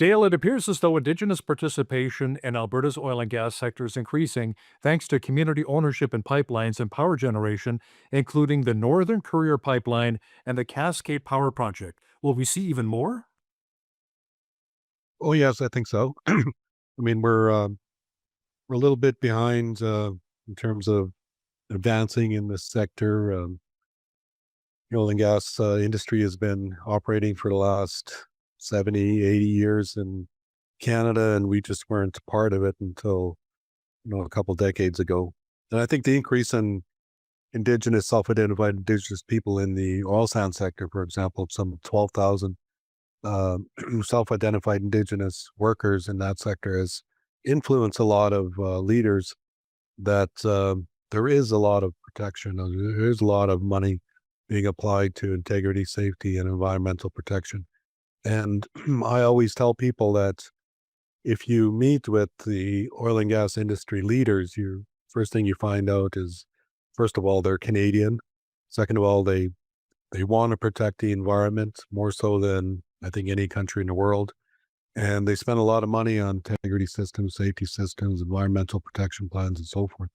Dale, it appears as though Indigenous participation in Alberta's oil and gas sector is increasing thanks to community ownership in pipelines and power generation, including the Northern Courier Pipeline and the Cascade Power Project. Will we see even more? Oh, yes, I think so. I mean, we're a little bit behind in terms of advancing in this sector. The oil and gas industry has been operating for the last 70, 80 years in Canada, and we just weren't part of it until a couple decades ago. And I think the increase in Indigenous, self-identified Indigenous people in the oil sands sector, for example, some 12,000 uh, self-identified Indigenous workers in that sector has influenced a lot of leaders that there is a lot of protection. There is a lot of money being applied to integrity, safety, and environmental protection. And I always tell people that if you meet with the oil and gas industry leaders, you first thing you find out is, first of all, they're Canadian. Second of all, they want to protect the environment more so than I think any country in the world. And they spend a lot of money on integrity systems, safety systems, environmental protection plans, and so forth.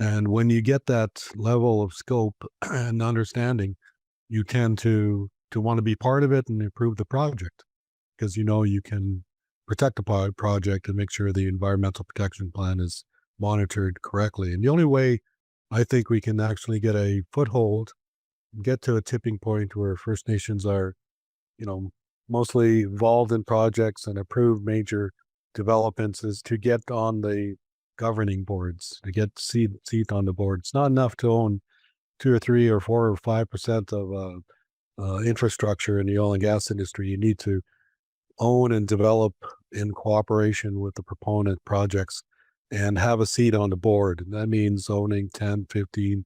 And when you get that level of scope and understanding, you tend to want to be part of it and improve the project because you can protect the project and make sure the environmental protection plan is monitored correctly. And the only way I think we can actually get a foothold, get to a tipping point where First Nations are, you know, mostly involved in projects and approve major developments is to get on the governing boards, to get seat on the board. It's not enough to own 2 or 3 or 4 or 5% of infrastructure in the oil and gas industry. You need to own and develop in cooperation with the proponent projects and have a seat on the board. And that means owning 10, 15,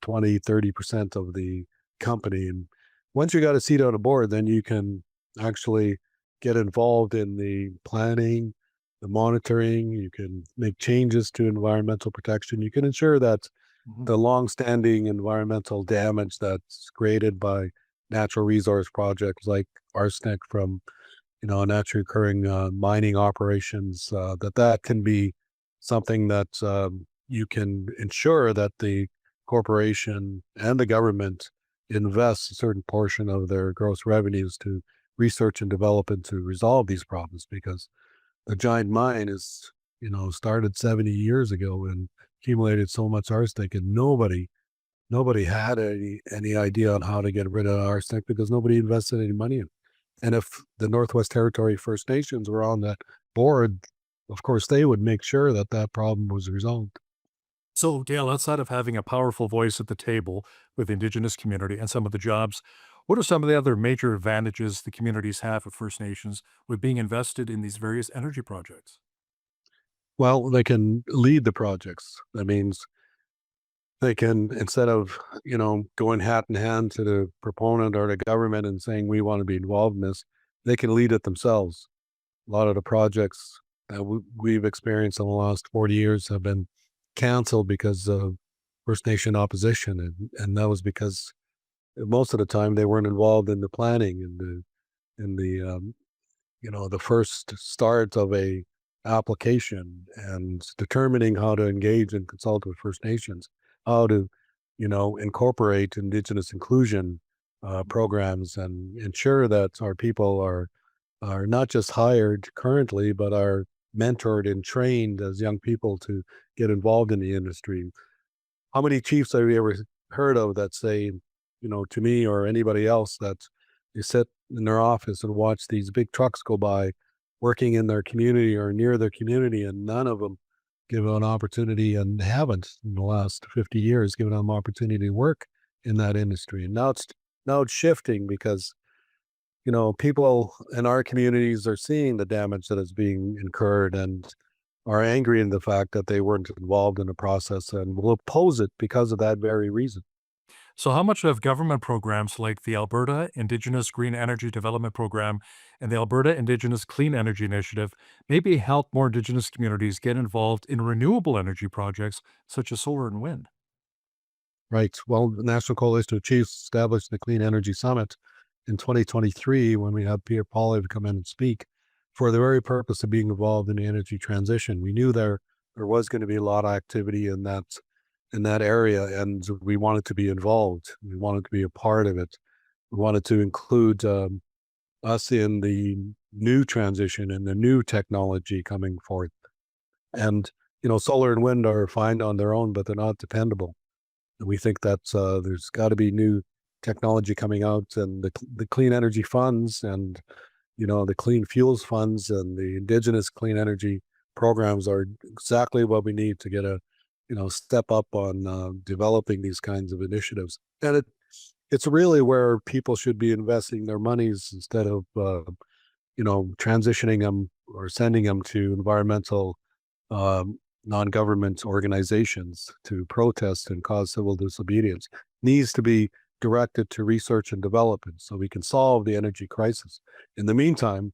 20, 30% of the company. And once you got a seat on the board, then you can actually get involved in the planning, the monitoring. You can make changes to environmental protection. You can ensure that Mhm. the long-standing environmental damage that's created by natural resource projects like arsenic from naturally occurring mining operations, that can be something that you can ensure that the corporation and the government invest a certain portion of their gross revenues to research and develop and to resolve these problems, because the giant mine is started 70 years ago and accumulated so much arsenic, and nobody had any idea on how to get rid of arsenic because nobody invested any money in it. And if the Northwest Territory First Nations were on that board, of course, they would make sure that that problem was resolved. So, Dale, outside of having a powerful voice at the table with the Indigenous community and some of the jobs, what are some of the other major advantages the communities have of First Nations with being invested in these various energy projects? Well, they can lead the projects. That means they can, instead of, going hat in hand to the proponent or the government and saying, we want to be involved in this, they can lead it themselves. A lot of the projects that we've experienced in the last 40 years have been canceled because of First Nation opposition. And that was because most of the time they weren't involved in the planning and the first start of a application and determining how to engage and consult with First Nations, how to, incorporate Indigenous inclusion programs and ensure that our people are not just hired currently, but are mentored and trained as young people to get involved in the industry. How many chiefs have you ever heard of that say, to me or anybody else, that they sit in their office and watch these big trucks go by working in their community or near their community, and none of them give an opportunity and haven't in the last 50 years given them opportunity to work in that industry. And now it's shifting because people in our communities are seeing the damage that is being incurred and are angry in the fact that they weren't involved in the process and will oppose it because of that very reason. So, how much have government programs like the Alberta Indigenous Green Energy Development Program and the Alberta Indigenous Clean Energy Initiative maybe helped more Indigenous communities get involved in renewable energy projects such as solar and wind? Right. Well, the National Coalition of Chiefs established the Clean Energy Summit in 2023 when we had Pierre Poilievre come in and speak for the very purpose of being involved in the energy transition. We knew there was going to be a lot of activity in that area, and we wanted to be involved. We wanted to be a part of it. We wanted to include us in the new transition and the new technology coming forth. And solar and wind are fine on their own, but they're not dependable. And we think that there's got to be new technology coming out, and the clean energy funds, and the clean fuels funds, and the indigenous clean energy programs are exactly what we need to get a step up on developing these kinds of initiatives. And it's really where people should be investing their monies, instead of transitioning them or sending them to environmental non-government organizations to protest and cause civil disobedience. Needs to be directed to research and development so we can solve the energy crisis. In the meantime,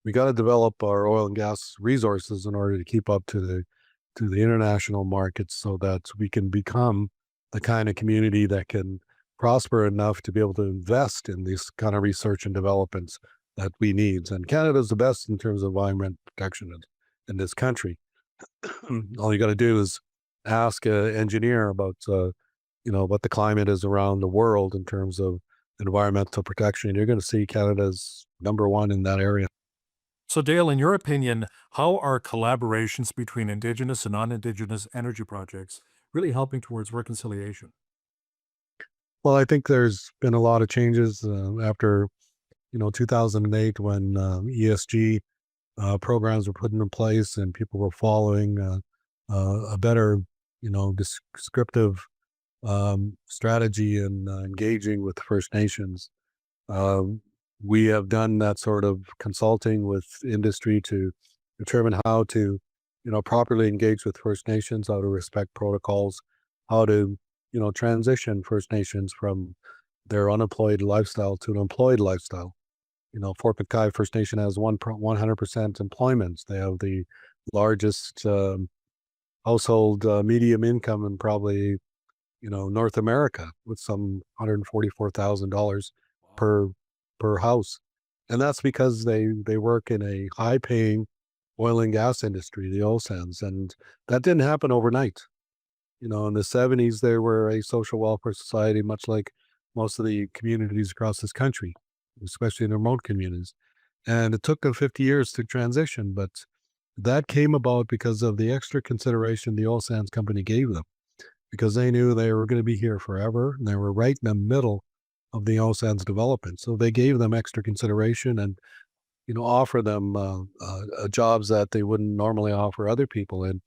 we got to develop our oil and gas resources in order to keep up to the international markets, so that we can become the kind of community that can prosper enough to be able to invest in these kind of research and developments that we need. And Canada's the best in terms of environment protection in this country. All you got to do is ask an engineer about what the climate is around the world in terms of environmental protection. You're going to see Canada's number one in that area. So, Dale, in your opinion, how are collaborations between Indigenous and non Indigenous energy projects really helping towards reconciliation? Well, I think there's been a lot of changes after 2008, when ESG programs were put into place and people were following a better descriptive strategy and engaging with First Nations. Um, we have done that sort of consulting with industry to determine how to, properly engage with First Nations, how to respect protocols, how to, transition First Nations from their unemployed lifestyle to an employed lifestyle. Fort McKay First Nation has 100% employment. They have the largest household medium income in probably North America, with some $144,000 Wow. per house. And that's because they work in a high paying oil and gas industry, the oil sands. And that didn't happen overnight. In the 70s, they were a social welfare society, much like most of the communities across this country, especially in the remote communities. And it took them 50 years to transition, but that came about because of the extra consideration the oil sands company gave them, because they knew they were going to be here forever, and they were right in the middle of the oil sands development. So they gave them extra consideration, and offer them jobs that they wouldn't normally offer other people. And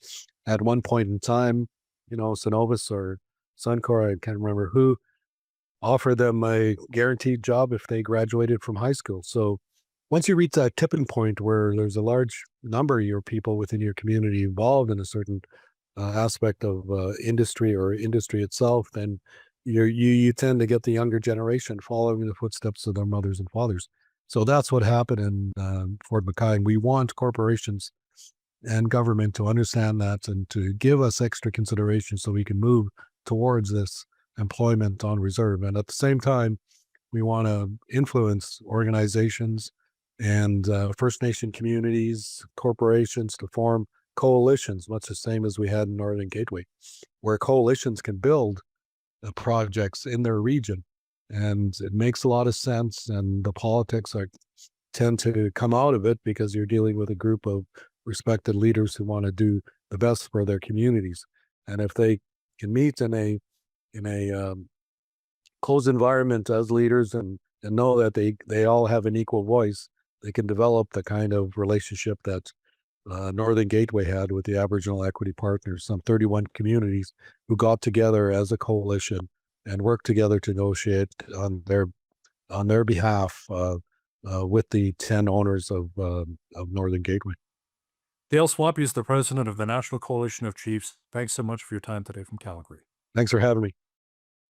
at one point in time, Synovus or Suncor, I can't remember who, offered them a guaranteed job if they graduated from high school. So once you reach that tipping point where there's a large number of your people within your community involved in a certain aspect of industry or industry itself, then you tend to get the younger generation following in the footsteps of their mothers and fathers. So that's what happened in Fort McKay. We want corporations and government to understand that and to give us extra consideration so we can move towards this employment on reserve. And at the same time, we want to influence organizations and First Nation communities, corporations to form coalitions, much the same as we had in Northern Gateway, where coalitions can build projects in their region. And it makes a lot of sense. And the politics tend to come out of it because you're dealing with a group of respected leaders who want to do the best for their communities. And if they can meet in a closed environment as leaders, and know that they all have an equal voice, they can develop the kind of relationship that Northern Gateway had with the Aboriginal Equity Partners, some 31 communities who got together as a coalition and worked together to negotiate on their behalf with the 10 owners of Northern Gateway. Dale Swampy is the president of the National Coalition of Chiefs. Thanks so much for your time today from Calgary. Thanks for having me.